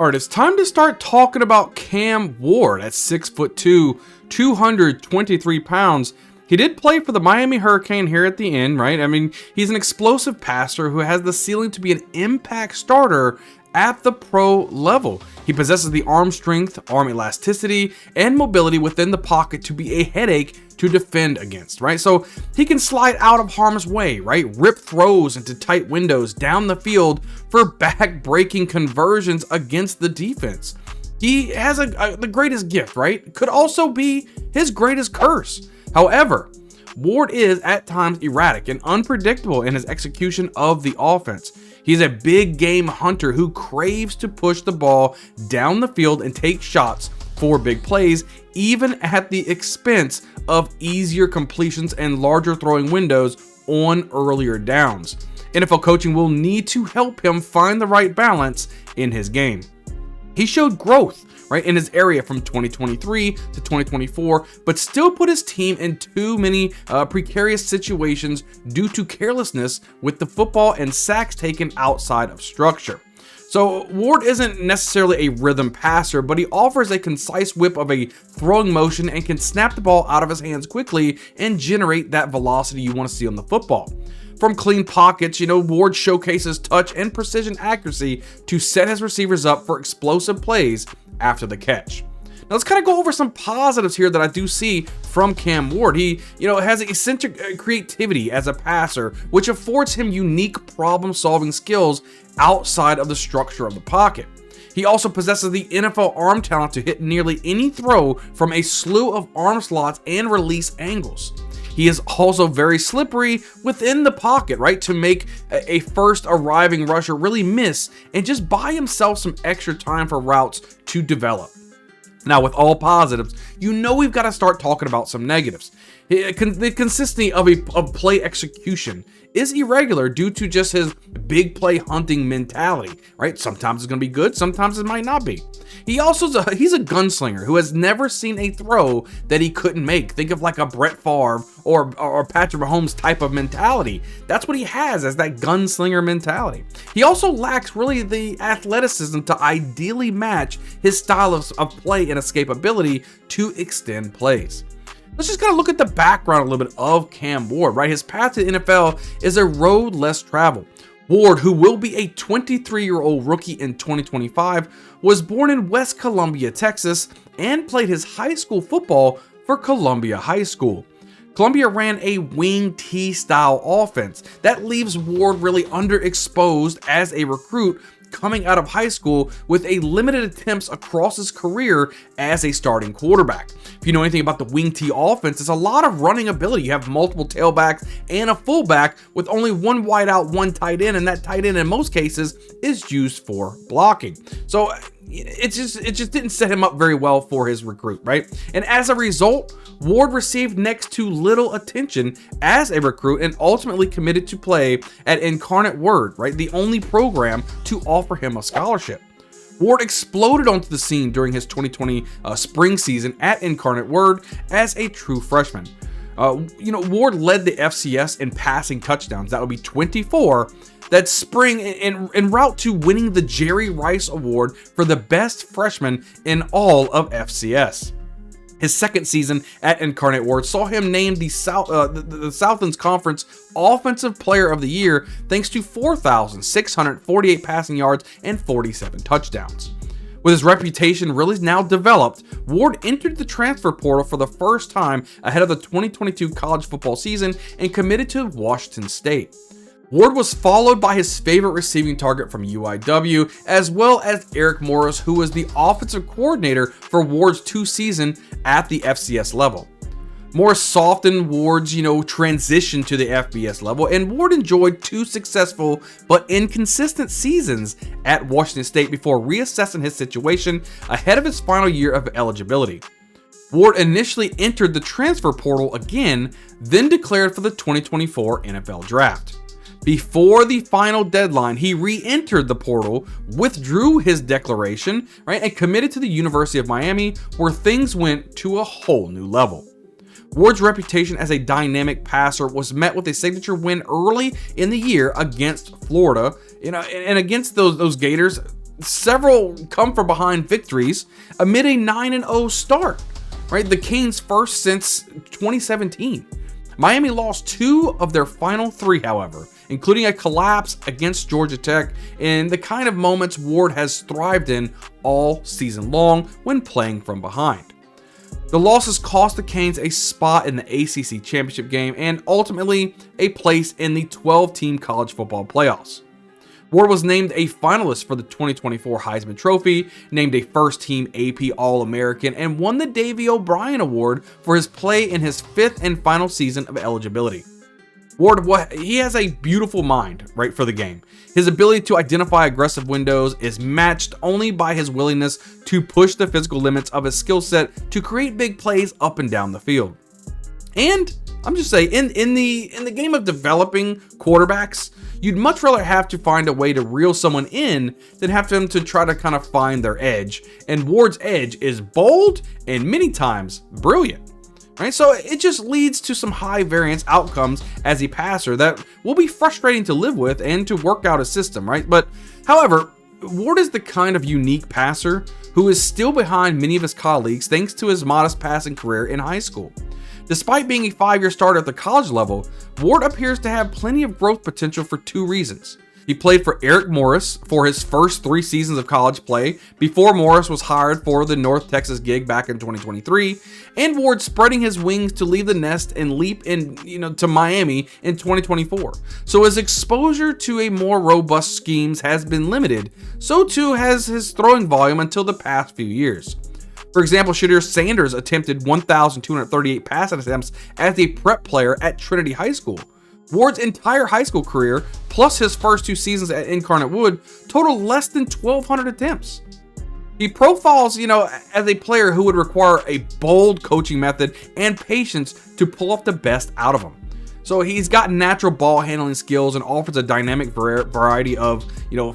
All right, it's time to start talking about Cam Ward at 6'2", 223 pounds. He did play for the Miami Hurricane here at the end, right? I mean, he's an explosive passer who has the ceiling to be an impact starter at the pro level. He possesses the arm strength, arm elasticity, and mobility within the pocket to be a headache to defend against, right? So he can slide out of harm's way, right? Rip throws into tight windows down the field for back-breaking conversions against the defense. He has the greatest gift, right? Could also be his greatest curse. However, Ward is at times erratic and unpredictable in his execution of the offense. He's a big game hunter who craves to push the ball down the field and take shots for big plays, even at the expense of easier completions and larger throwing windows on earlier downs. NFL coaching will need to help him find the right balance in his game. He showed growth, right, in his area from 2023 to 2024, but still put his team in too many precarious situations due to carelessness with the football and sacks taken outside of structure. So Ward isn't necessarily a rhythm passer, but he offers a concise whip of a throwing motion and can snap the ball out of his hands quickly and generate that velocity you want to see on the football. From clean pockets, Ward showcases touch and precision accuracy to set his receivers up for explosive plays after the catch. Now let's kind of go over some positives here that I do see from Cam Ward. He, has eccentric creativity as a passer, which affords him unique problem-solving skills outside of the structure of the pocket. He also possesses the NFL arm talent to hit nearly any throw from a slew of arm slots and release angles. He is also very slippery within the pocket, right, to make a first arriving rusher really miss and just buy himself some extra time for routes to develop. Now, with all positives, we've got to start talking about some negatives. The consistency of play execution is irregular due to just his big play hunting mentality, right? Sometimes it's going to be good, sometimes it might not be. He's a gunslinger who has never seen a throw that he couldn't make. Think of like a Brett Favre or Patrick Mahomes type of mentality. That's what he has, as that gunslinger mentality. He also lacks really the athleticism to ideally match his style of play and escapability to extend plays. Let's just kind of look at the background a little bit of Cam Ward, right? His path to the NFL is a road less traveled. Ward, who will be a 23-year-old rookie in 2025, was born in West Columbia, Texas, and played his high school football for Columbia High School. Columbia ran a wing T style offense that leaves Ward really underexposed as a recruit coming out of high school, with a limited attempts across his career as a starting quarterback. If you know anything about the wing T offense, it's a lot of running ability. You have multiple tailbacks and a fullback with only one wide out, one tight end, and that tight end in most cases is used for blocking. So it just didn't set him up very well for his recruit, right? And as a result, Ward received next to little attention as a recruit and ultimately committed to play at Incarnate Word, right? The only program to offer him a scholarship. Ward exploded onto the scene during his 2020 spring season at Incarnate Word as a true freshman. Ward led the FCS in passing touchdowns. That would be 24 that spring en route to winning the Jerry Rice Award for the best freshman in all of FCS. His second season at Incarnate Word saw him named the Southlands Conference Offensive Player of the Year thanks to 4,648 passing yards and 47 touchdowns. With his reputation really now developed, Ward entered the transfer portal for the first time ahead of the 2022 college football season and committed to Washington State. Ward was followed by his favorite receiving target from UIW, as well as Eric Morris, who was the offensive coordinator for Ward's 2 seasons at the FCS level. Morris softened Ward's, transition to the FBS level, and Ward enjoyed 2 successful but inconsistent seasons at Washington State before reassessing his situation ahead of his final year of eligibility. Ward initially entered the transfer portal again, then declared for the 2024 NFL Draft. Before the final deadline, he re-entered the portal, withdrew his declaration, right, and committed to the University of Miami, where things went to a whole new level. Ward's reputation as a dynamic passer was met with a signature win early in the year against Florida, and against those Gators. several come from behind victories amid a 9-0 start, right? The Canes' first since 2017. Miami lost 2 of their final 3, however, including a collapse against Georgia Tech, in the kind of moments Ward has thrived in all season long when playing from behind. The losses cost the Canes a spot in the ACC championship game and ultimately a place in the 12-team college football playoffs. Ward was named a finalist for the 2024 Heisman Trophy, named a first-team AP All-American, and won the Davey O'Brien Award for his play in his 5th and final season of eligibility. Ward, he has a beautiful mind, right, for the game. His ability to identify aggressive windows is matched only by his willingness to push the physical limits of his skill set to create big plays up and down the field. And I'm just saying, in the game of developing quarterbacks, you'd much rather have to find a way to reel someone in than have them to try to kind of find their edge. And Ward's edge is bold and many times brilliant. Right, so it just leads to some high variance outcomes as a passer that will be frustrating to live with and to work out a system, right? But however, Ward is the kind of unique passer who is still behind many of his colleagues thanks to his modest passing career in high school. Despite being a 5-year starter at the college level, Ward appears to have plenty of growth potential for 2 reasons. He played for Eric Morris for his first 3 seasons of college play before Morris was hired for the North Texas gig back in 2023, and Ward spreading his wings to leave the nest and leap to Miami in 2024. So his exposure to a more robust schemes has been limited. So too has his throwing volume until the past few years. For example, Shadir Sanders attempted 1,238 passing attempts as a prep player at Trinity High School. Ward's entire high school career, plus his first 2 seasons at Incarnate Wood, totaled less than 1,200 attempts. He profiles, as a player who would require a bold coaching method and patience to pull off the best out of him. So he's got natural ball handling skills and offers a dynamic variety of,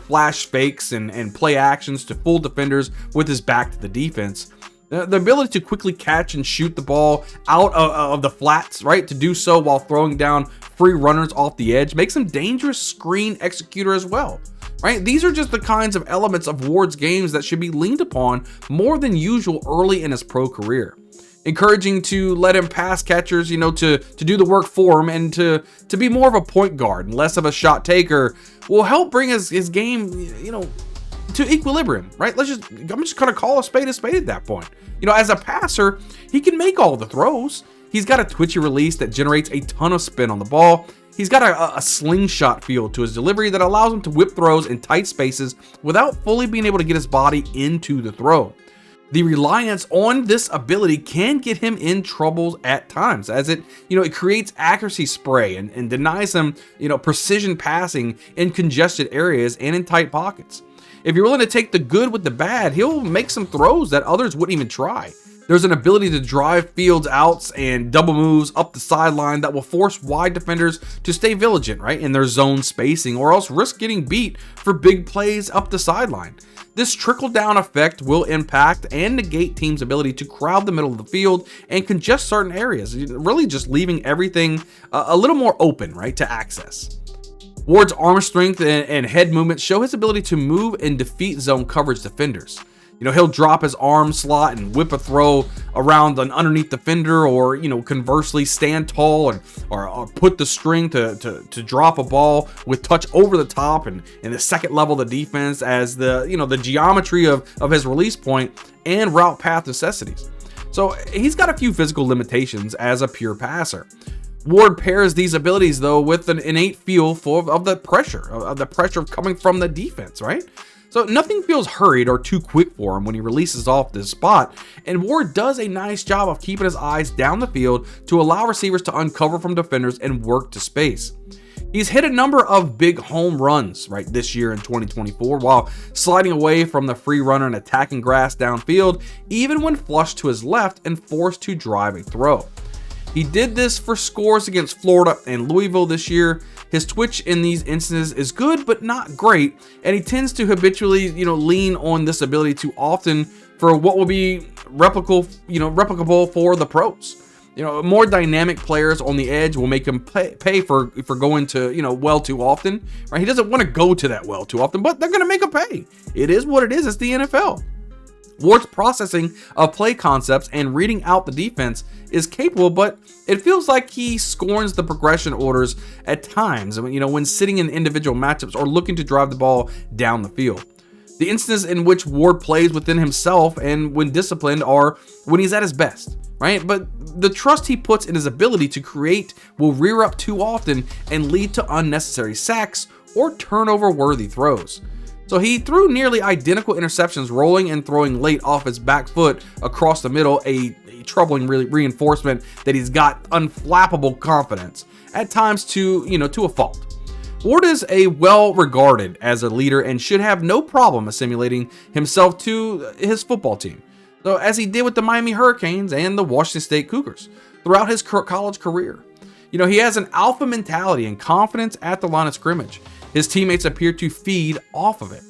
flash fakes and play actions to fool defenders with his back to the defense. The ability to quickly catch and shoot the ball out of the flats, right, to do so while throwing down free runners off the edge makes him dangerous screen executor as well, right? These are just the kinds of elements of Ward's games that should be leaned upon more than usual early in his pro career. Encouraging to let him pass catchers, to do the work for him and to be more of a point guard and less of a shot taker will help bring his game, to equilibrium, right? I'm just gonna call a spade at that point. As a passer, he can make all the throws. He's got a twitchy release that generates a ton of spin on the ball. He's got a slingshot feel to his delivery that allows him to whip throws in tight spaces without fully being able to get his body into the throw. The reliance on this ability can get him in trouble at times, as it creates accuracy spray and denies him, precision passing in congested areas and in tight pockets. If you're willing to take the good with the bad, he'll make some throws that others wouldn't even try. There's an ability to drive fields outs and double moves up the sideline that will force wide defenders to stay vigilant, right, in their zone spacing, or else risk getting beat for big plays up the sideline. This trickle-down effect will impact and negate teams' ability to crowd the middle of the field and congest certain areas, really just leaving everything a little more open, right, to access. Ward's arm strength and head movement show his ability to move and defeat zone coverage defenders. He'll drop his arm slot and whip a throw around an underneath defender, or conversely stand tall or put the string to drop a ball with touch over the top and in the second level of the defense as the geometry of his release point and route path necessities. So he's got a few physical limitations as a pure passer. Ward pairs these abilities, though, with an innate feel of the pressure coming from the defense, right? So nothing feels hurried or too quick for him when he releases off this spot, and Ward does a nice job of keeping his eyes down the field to allow receivers to uncover from defenders and work to space. He's hit a number of big home runs, right, this year in 2024, while sliding away from the free runner and attacking grass downfield, even when flushed to his left and forced to drive a throw. He did this for scores against Florida and Louisville this year. His twitch in these instances is good, but not great, and he tends to habitually, lean on this ability too often for what will be replicable for the pros. You know, more dynamic players on the edge will make him pay for going to, you know, well too often, right? He doesn't want to go to that well too often, but they're going to make him pay. It is what it is. It's the NFL. Ward's processing of play concepts and reading out the defense is capable, but it feels like he scorns the progression orders at times, you know, when sitting in individual matchups or looking to drive the ball down the field. The instances in which Ward plays within himself and when disciplined are when he's at his best, right? But the trust he puts in his ability to create will rear up too often and lead to unnecessary sacks or turnover-worthy throws. So he threw nearly identical interceptions, rolling and throwing late off his back foot across the middle, a troubling reinforcement that he's got unflappable confidence, at times to a fault. Ward is well regarded as a leader and should have no problem assimilating himself to his football team, so as he did with the Miami Hurricanes and the Washington State Cougars throughout his college career. You know, he has an alpha mentality and confidence at the line of scrimmage. His teammates appear to feed off of it.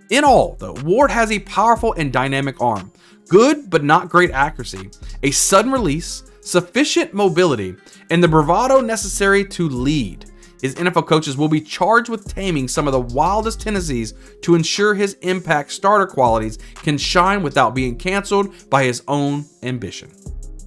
In all, though, Ward has a powerful and dynamic arm, good but not great accuracy, a sudden release, sufficient mobility, and the bravado necessary to lead. His NFL coaches will be charged with taming some of the wildest tendencies to ensure his impact starter qualities can shine without being canceled by his own ambition.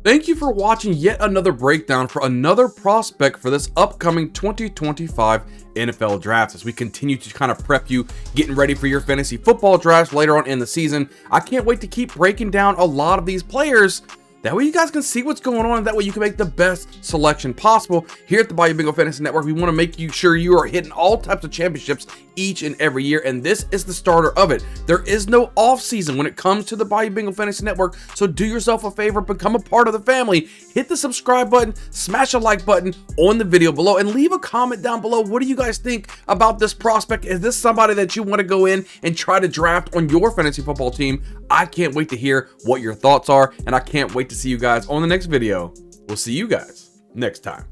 Thank you for watching yet another breakdown for another prospect for this upcoming 2025 NFL draft. As we continue to kind of prep you, getting ready for your fantasy football drafts later on in the season, I can't wait to keep breaking down a lot of these players. That way you guys can see what's going on, and that way you can make the best selection possible. Here at the Bayou Bingo Fantasy Network, we want to make sure you are hitting all types of championships each and every year, and this is the starter of it. There is no off season when it comes to the Bayou Bingo Fantasy Network, so do yourself a favor, become a part of the family. Hit the subscribe button, smash a like button on the video below, and leave a comment down below. What do you guys think about this prospect? Is this somebody that you want to go in and try to draft on your fantasy football team? I can't wait to hear what your thoughts are, and I can't wait to see you guys on the next video. We'll see you guys next time.